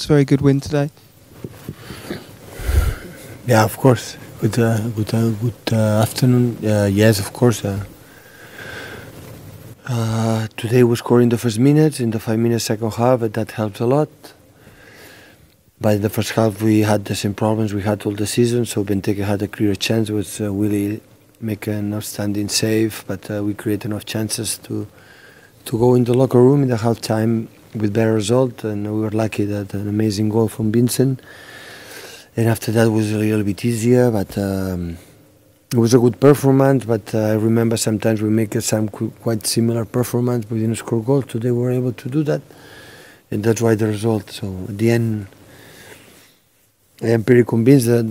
very good win today. Yeah, of course. Good afternoon. Yes, of course. Today we scored in the first minutes, in the 5 minutes second half, and that helped a lot. By the first half we had the same problems we had all the season, so Benteke had a clear chance, was Willie make an outstanding save, but we created enough chances to go in the locker room in the half time with better result, and we were lucky that an amazing goal from Vincent. And after that was a little bit easier, but it was a good performance. But I remember sometimes we make some quite similar performance, we didn't score goals. Today we were able to do that, and that's why the result. So at the end, I am pretty convinced that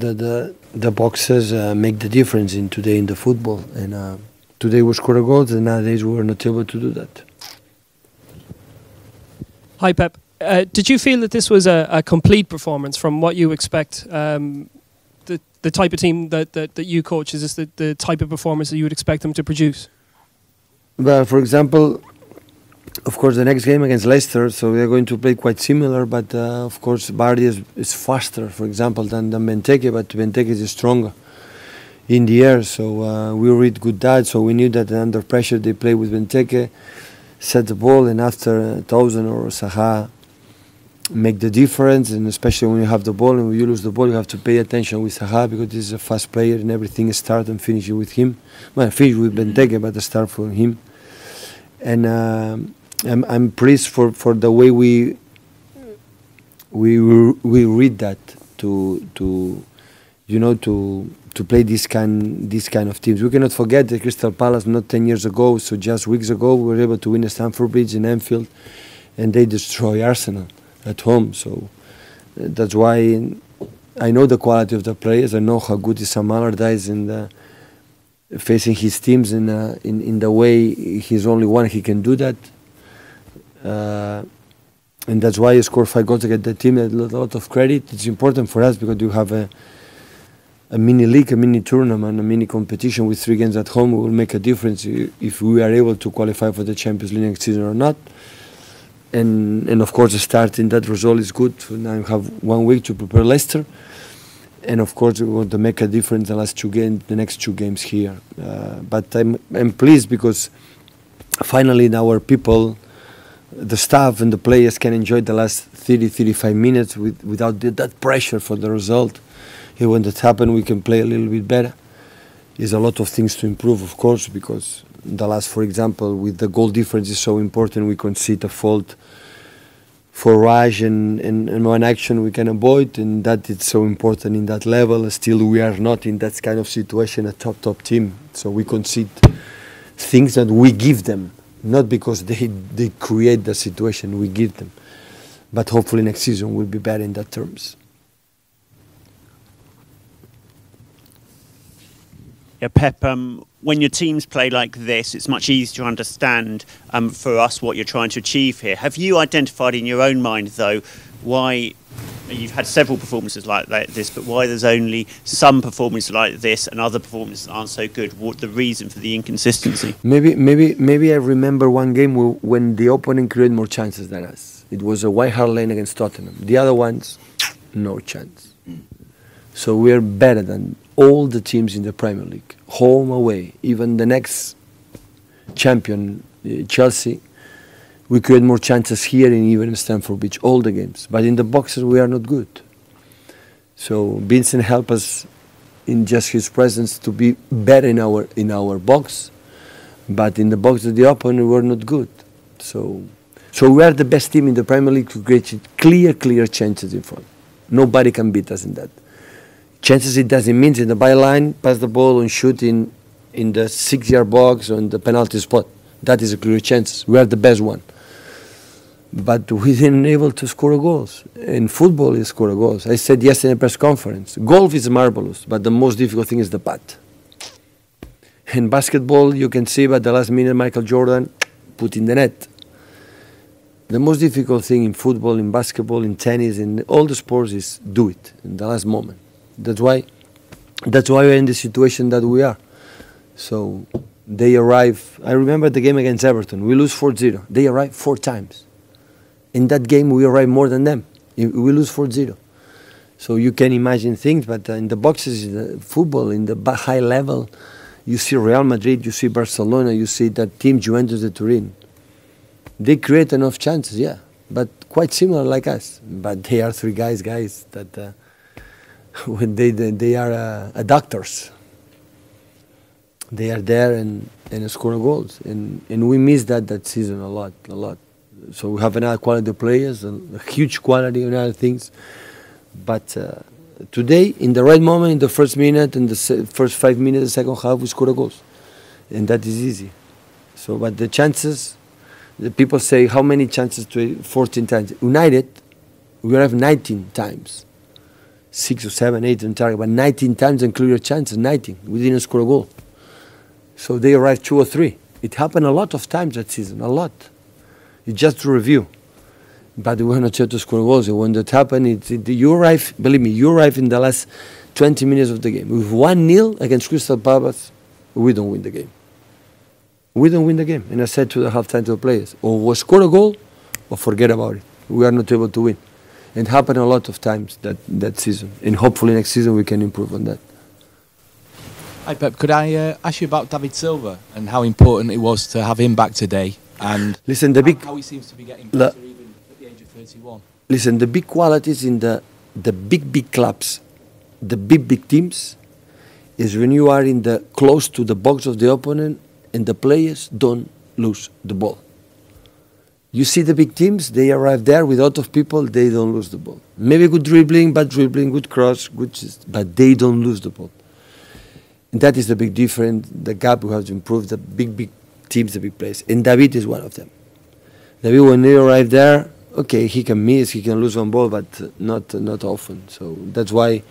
the boxes make the difference today in the football. And today we scored a goal, and nowadays we were not able to do that. Hi, Pep. Did you feel that this was a complete performance from what you expect? The type of team that you coach, is this the type of performance that you would expect them to produce? Well, for example, of course, the next game against Leicester, so we are going to play quite similar, but of course, Bardi is faster, for example, than Benteke, but Benteke is stronger in the air, so we read good that, so we knew that under pressure they play with Benteke, set the ball, and after Thousand or Saha make the difference, and especially when you have the ball and when you lose the ball, you have to pay attention with Saha, because he's a fast player and everything start and finish with him. Well, finish with Benteke, but start from him. And I'm pleased for the way we read that to play this kind of teams. We cannot forget that Crystal Palace not 10 years ago, so just weeks ago, we were able to win at Stamford Bridge in Anfield, and they destroy Arsenal at home. So that's why I know the quality of the players. I know how good Sam Allardyce in facing his teams in the way he's only one. He can do that. And that's why he scored 5 goals against the team. A lot of credit. It's important for us because you have a mini league, a mini tournament, a mini competition with 3 games at home. It will make a difference if we are able to qualify for the Champions League next season or not. And of course, the start in that result is good. Now you have 1 week to prepare Leicester, and of course we want to make a difference the next 2 games here. But I'm pleased because finally our people, the staff and the players can enjoy the last 30-35 minutes without that pressure for the result. And when that happens, we can play a little bit better. There's a lot of things to improve, of course, because the last, for example, with the goal difference is so important. We concede a fault for Raj and one action we can avoid, and that is so important in that level. Still, we are not in that kind of situation, a top team. So we concede things that we give them, not because they create the situation, we give them. But hopefully next season will be better in that terms. Yeah, Pep, when your teams play like this, it's much easier to understand for us what you're trying to achieve here. Have you identified in your own mind, though, why you've had several performances like this, but why there's only some performances like this and other performances aren't so good? What the reason for the inconsistency? Maybe I remember one game when the opponent created more chances than us. It was a White Hart Lane against Tottenham. The other ones, no chance. So we are better than all the teams in the Premier League, home, away. Even the next champion, Chelsea, we create more chances here and even in Stamford Bridge, all the games. But in the boxes, we are not good. So Vincent helped us in just his presence to be better in our box, but in the box of the opponent, we were not good. So we are the best team in the Premier League to create clear chances in front. Nobody can beat us in that. Chances it doesn't mean in the byline, pass the ball and shoot in the 6-yard box or in the penalty spot. That is a clear chance. We are the best one. But we didn't able to score goals. In football, you score goals. I said yesterday in a press conference, golf is marvelous, but the most difficult thing is the putt. In basketball, you can see by the last minute Michael Jordan put in the net. The most difficult thing in football, in basketball, in tennis, in all the sports is do it in the last moment. That's why we're in the situation that we are. So they arrive. I remember the game against Everton. We lose 4-0. They arrived 4 times. In that game, we arrived more than them. We lose 4-0. So you can imagine things, but in the boxes, in the football, in the high level, you see Real Madrid, you see Barcelona, you see that team Juventus de Turin. They create enough chances, yeah, but quite similar like us. But they are three guys that when they are doctors. They are there and score goals, and we miss that season a lot. So we have another quality of players, a huge quality and other things. But today, in the right moment, in the first minute, in the first 5 minutes, the second half, we score goals, and that is easy. So, but the chances, the people say how many chances to 14 times. United, we have 19 times, 6 or 7, 8 on target, but 19 times and clear chances. 19, we didn't score a goal. So they arrived 2 or 3. It happened a lot of times that season, a lot. It's just to review. But we were not able to score goals. And when that happened, you arrive, believe me, you arrive in the last 20 minutes of the game. With 1-0 against Crystal Palace, we don't win the game. We don't win the game. And I said to the halftime to the players, or we'll score a goal or forget about it. We are not able to win. It happened a lot of times that season. And hopefully next season we can improve on that. Hi Pep, could I ask you about David Silva and how important it was to have him back today? And listen, how he seems to be getting better even at the age of 31. Listen, the big qualities in the big clubs, the big teams, is when you are in the close to the box of the opponent and the players don't lose the ball. You see the big teams, they arrive there with a lot of people, they don't lose the ball. Maybe good dribbling, bad dribbling, good cross, but they don't lose the ball. And that is the big difference, the gap we have to improve, the big teams, the big players. And David is one of them. David, when he arrived there, okay, he can miss, he can lose one ball, but not often. So that's why,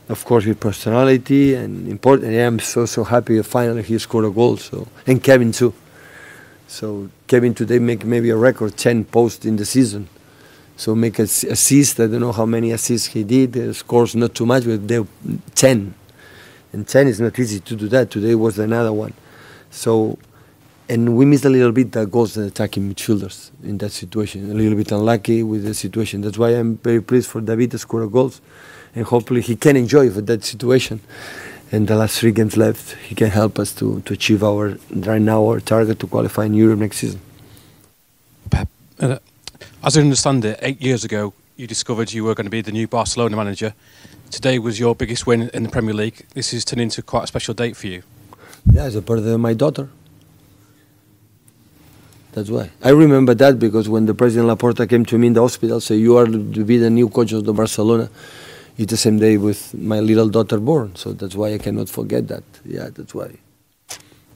of course, his personality and important. And I'm so happy finally he scored a goal. So, and Kevin too. So Kevin today make maybe a record 10 posts in the season. So make an assist. I don't know how many assists he did. Scores not too much, but they 10. And 10 is not easy to do that. Today was another one. So, and we missed a little bit the goals and attacking midfielders in that situation. A little bit unlucky with the situation. That's why I'm very pleased for David to score goals. And hopefully he can enjoy that situation. And the last 3 games left, he can help us to achieve our target to qualify in Europe next season. Pep, as I understand it, 8 years ago, you discovered you were going to be the new Barcelona manager. Today was your biggest win in the Premier League. This is turning into quite a special date for you. Yeah, it's a birthday of my daughter. That's why. I remember that because when the President Laporta came to me in the hospital, said, you are to be the new coach of the Barcelona. It's the same day with my little daughter born, so that's why I cannot forget that. Yeah, that's why.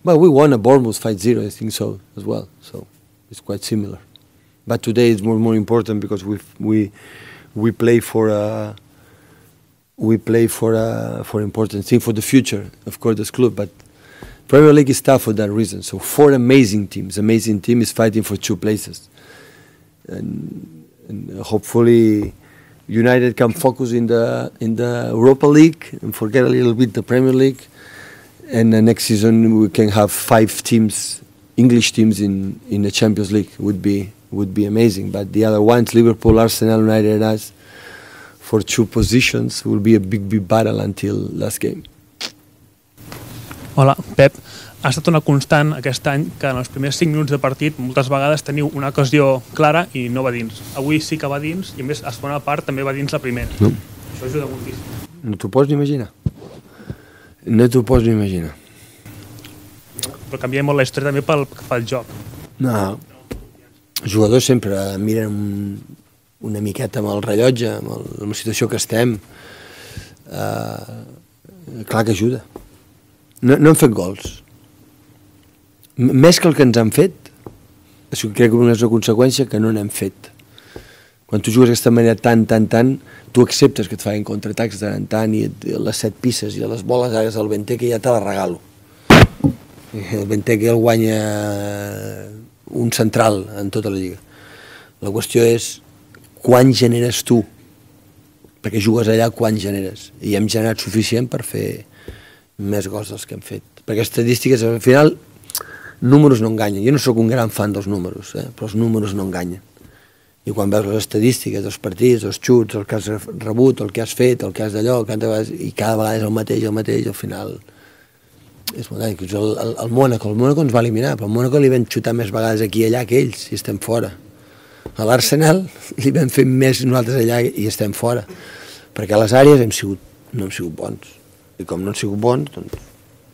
But we won a Bournemouth 5-0, I think so, as well. So it's quite similar. But today is more important because we play for important thing for the future, of course, this club. But Premier League is tough for that reason. So 4 amazing teams. Amazing team is fighting for 2 places, and hopefully United can focus in the Europa League and forget a little bit the Premier League. And the next season we can have 5 teams, English teams in the Champions League. Would be amazing. But the other ones, Liverpool, Arsenal, United, and us, for 2 positions will be a big battle until last game. Hola, Pep. Ha estat una constant aquest any que en els primers 5 minuts de partit moltes vegades teniu una ocasió clara i no va dins. Avui sí que va dins i a més a segona part també va dins la primera. No. Això ajuda moltíssim. No t'ho pots ni imaginar. No t'ho pots ni imaginar. Però canvia molt la història també pel que fa el joc. No. Els jugadors sempre miren una miqueta amb el rellotge, amb la situació que estem. Clar que ajuda. No hem fet gols. Més que el que ens han fet, això crec que és una conseqüència que no n'hem fet. Quan tu jugues d'aquesta manera tant, tu acceptes que et facin contraatacs de tant i les 7 pisses i les boles ara al Benteke ja te les regalo. El Benteke el guanya un central en tota la lliga. La qüestió és quan generes tu, perquè jugues allà quan generes, i hem generat suficient per fer més gols dels que hem fet. Perquè estadístiques, al final, números no enganyen. Jo no sóc un gran fan dels números, però els números no enganyen. I quan veus les estadístiques dels partits, els xuts, el que has rebut, el que has fet, el que has d'allò, i cada vegada és el mateix, al final és molt gran. El Mónaco ens va eliminar, però al Mónaco li vam xutar més vegades aquí i allà que ells, i estem fora. A l'Arsenal li vam fer més nosaltres allà i estem fora, perquè a les àrees no hem sigut bons, i com no hem sigut bons, doncs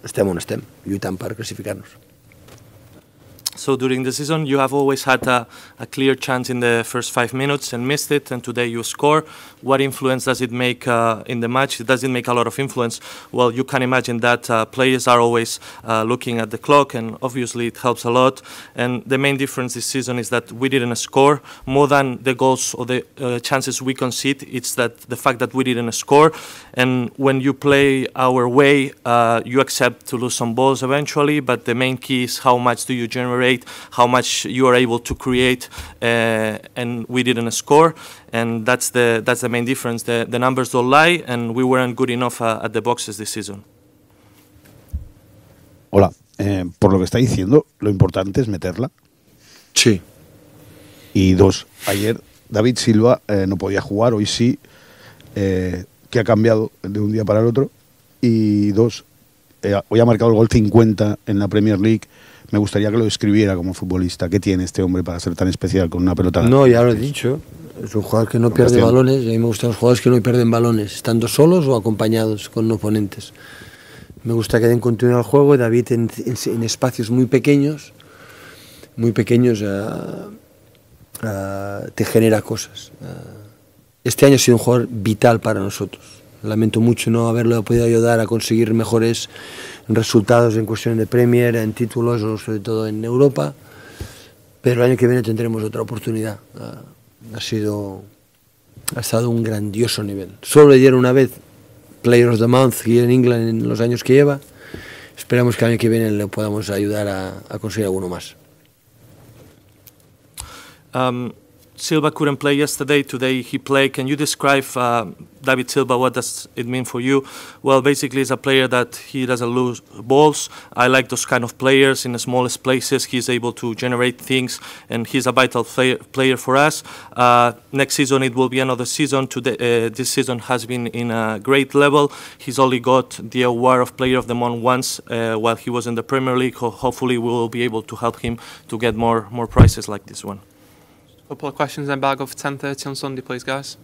estem on estem, lluitant per classificar-nos. So during the season, you have always had a clear chance in the first 5 minutes and missed it, and today you score. What influence does it make in the match? Does it make a lot of influence? Well, you can imagine that players are always looking at the clock, and obviously it helps a lot. And the main difference this season is that we didn't score. More than the goals or the chances we concede, it's that the fact that we didn't score. And when you play our way, you accept to lose some balls eventually, but the main key is how much do you generate, how much you are able to create, and we didn't score, and that's the main difference. The numbers don't lie, and we weren't good enough at the boxes this season. Hola, por lo que está diciendo, lo importante es meterla. Sí. Y dos, ayer David Silva no podía jugar, hoy sí, que ha cambiado de un día para el otro. Y dos, hoy ha marcado el gol 50 en la Premier League. Me gustaría que lo describiera como futbolista. ¿Qué tiene este hombre para ser tan especial con una pelota? No, ya lo he dicho. Es un jugador que no pierde balones. Y a mí me gustan los jugadores que no pierden balones, estando solos o acompañados con oponentes. Me gusta que den continuidad al juego. David en espacios muy pequeños te genera cosas. Este año ha sido un jugador vital para nosotros. Lamento mucho no haberlo podido ayudar a conseguir mejores resultados en cuestión de Premier, en títulos o sobre todo en Europa, pero el año que viene tendremos otra oportunidad. Ha estado un grandioso nivel. Solo le dieron una vez Player of the Month aquí en England en los años que lleva. Esperamos que el año que viene le podamos ayudar a conseguir alguno más. Silva couldn't play yesterday. Today he played. Can you describe David Silva? What does it mean for you? Well, basically, he's a player that he doesn't lose balls. I like those kind of players in the smallest places. He's able to generate things, and he's a vital player for us. Next season, it will be another season. Today, this season has been in a great level. He's only got the award of Player of the Month once while he was in the Premier League. Hopefully, we will be able to help him to get more prizes like this one. Couple of questions then, Bargo, for 10:30 on Sunday, please, guys.